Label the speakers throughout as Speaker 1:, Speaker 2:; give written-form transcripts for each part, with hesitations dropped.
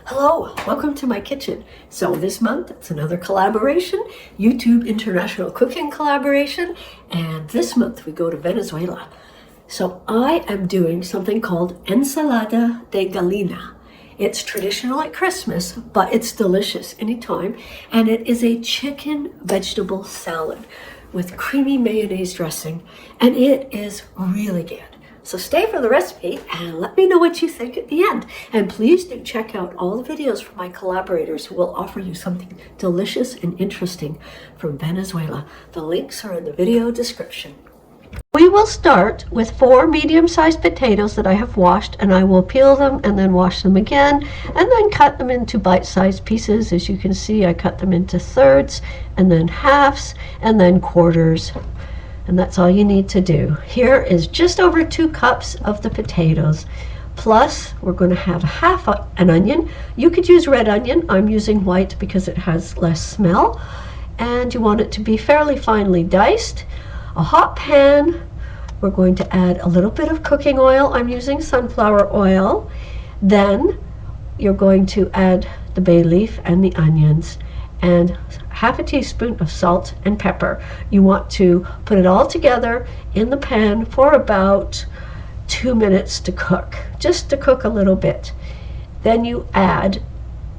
Speaker 1: Hello, welcome to my kitchen. So this month it's another collaboration, YouTube International Cooking Collaboration, and this month we go to Venezuela. So I am doing something called Ensalada de Galina. It's traditional at Christmas, but it's delicious anytime, and it is a chicken vegetable salad with creamy mayonnaise dressing, and it is really good. So stay for the recipe and let me know what you think at the end. And please do check out all the videos from my collaborators who will offer you something delicious and interesting from Venezuela. The links are in the video description. We will start with 4 medium-sized potatoes that I have washed, and I will peel them and then wash them again and then cut them into bite-sized pieces. As you can see, I cut them into thirds and then halves and then quarters. And that's all you need to do. Here is just over 2 cups of the potatoes. Plus, we're going to have half an onion. You could use red onion. I'm using white because it has less smell. And you want it to be fairly finely diced. A hot pan. We're going to add a little bit of cooking oil. I'm using sunflower oil. Then you're going to add the bay leaf and the onions and half a teaspoon of salt and pepper. You want to put it all together in the pan for about 2 minutes to cook, just to cook a little bit. Then you add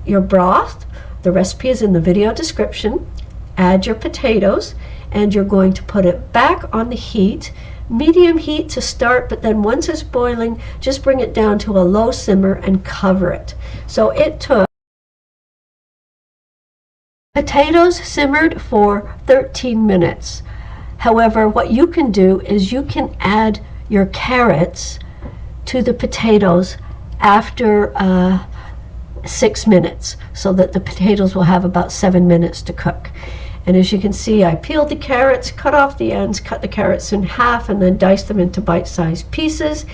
Speaker 1: your broth. The recipe is in the video description. Add your potatoes, and you're going to put it back on the heat, medium heat to start, but then once it's boiling, just bring it down to a low simmer and cover it. So it took potatoes simmered for 13 minutes. However, what you can do is you can add your carrots to the potatoes after 6 minutes, so that the potatoes will have about 7 minutes to cook. And as you can see, I peeled the carrots, cut off the ends, cut the carrots in half, and then diced them into bite-sized pieces.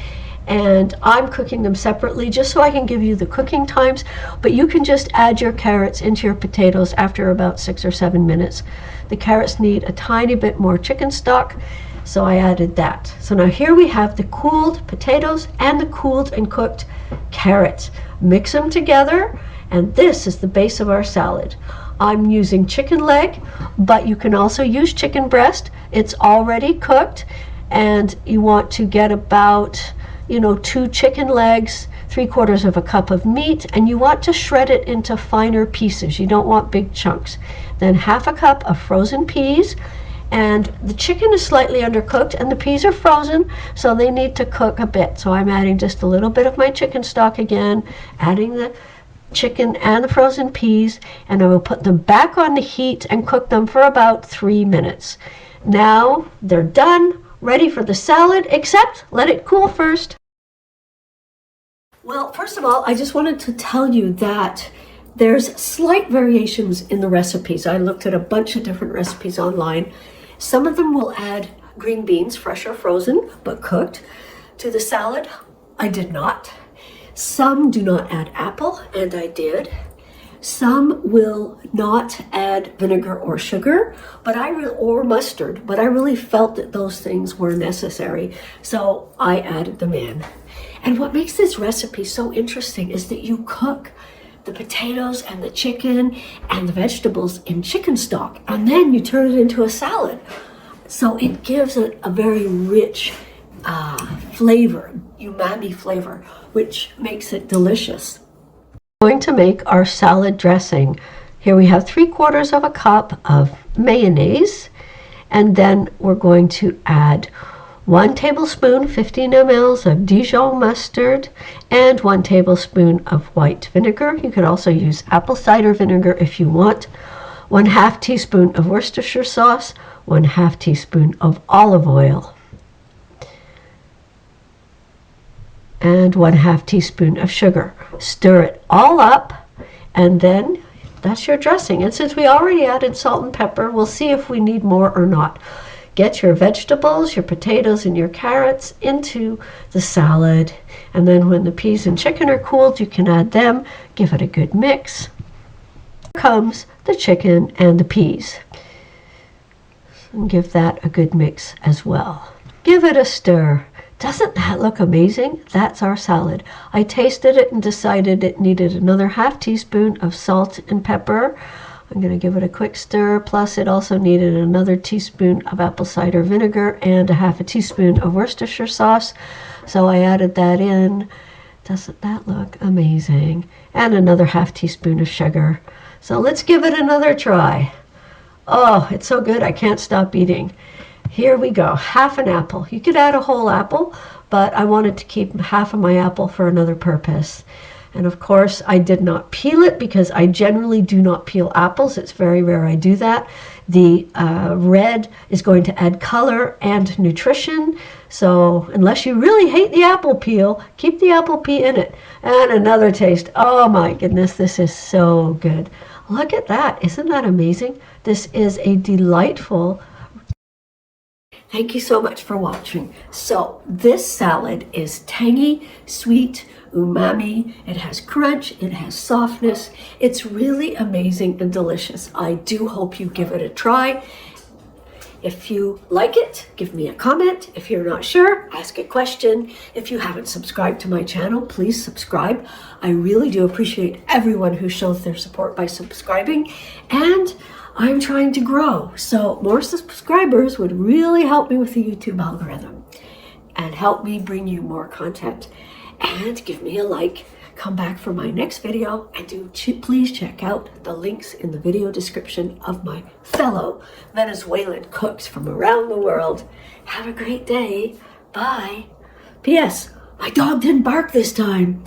Speaker 1: And I'm cooking them separately just so I can give you the cooking times, but you can just add your carrots into your potatoes after about 6 or 7 minutes. The carrots need a tiny bit more chicken stock, so I added that. So now here we have the cooled potatoes and the cooled and cooked carrots. Mix them together, and this is the base of our salad. I'm using chicken leg, but you can also use chicken breast. It's already cooked, and you want to get about 2 chicken legs, 3/4 of a cup of meat, and you want to shred it into finer pieces. You don't want big chunks. Then half a cup of frozen peas, and the chicken is slightly undercooked and the peas are frozen, so they need to cook a bit. So I'm adding just a little bit of my chicken stock again, adding the chicken and the frozen peas, and I will put them back on the heat and cook them for about 3 minutes. Now they're done, ready for the salad, except let it cool first. Well, first of all, I just wanted to tell you that there's slight variations in the recipes. I looked at a bunch of different recipes online. Some of them will add green beans, fresh or frozen, but cooked, to the salad. I did not. Some do not add apple, and I did. Some will not add vinegar or sugar, or mustard, but I really felt that those things were necessary, so I added them in. And what makes this recipe so interesting is that you cook the potatoes and the chicken and the vegetables in chicken stock, and then you turn it into a salad. So it gives it a very rich flavor, umami flavor, which makes it delicious. We're going to make our salad dressing. Here we have 3/4 of a cup of mayonnaise, and then we're going to add 1 tablespoon, 15 ml of Dijon mustard, and 1 tablespoon of white vinegar. You could also use apple cider vinegar if you want. 1/2 teaspoon of Worcestershire sauce, 1/2 teaspoon of olive oil, and 1/2 teaspoon of sugar. Stir it all up, and then that's your dressing. And since we already added salt and pepper, we'll see if we need more or not. Get your vegetables, your potatoes and your carrots into the salad, and then when the peas and chicken are cooled, you can add them. Give it a good mix. Here comes the chicken and the peas, and give that a good mix as well. Give it a stir. Doesn't that look amazing? That's our salad. I tasted it and decided it needed another half teaspoon of salt and pepper. I'm going to give it a quick stir, plus it also needed another teaspoon of apple cider vinegar and a half a teaspoon of Worcestershire sauce. So I added that in. Doesn't that look amazing? And another half teaspoon of sugar. So let's give it another try. Oh, it's so good I can't stop eating. Here we go, half an apple. You could add a whole apple, but I wanted to keep half of my apple for another purpose. And of course, I did not peel it because I generally do not peel apples. It's very rare I do that. The red is going to add color and nutrition. So unless you really hate the apple peel, keep the apple peel in it. And another taste. Oh my goodness, this is so good. Look at that. Isn't that amazing? This is a delightful. Thank you so much for watching. So this salad is tangy, sweet, umami. It has crunch, it has softness. It's really amazing and delicious. I do hope you give it a try. If you like it, give me a comment. If you're not sure, ask a question. If you haven't subscribed to my channel, please subscribe. I really do appreciate everyone who shows their support by subscribing. And I'm trying to grow, so more subscribers would really help me with the YouTube algorithm and help me bring you more content. And give me a like, come back for my next video, and please check out the links in the video description of my fellow Venezuelan cooks from around the world. Have a great day. Bye. P.S. My dog didn't bark this time.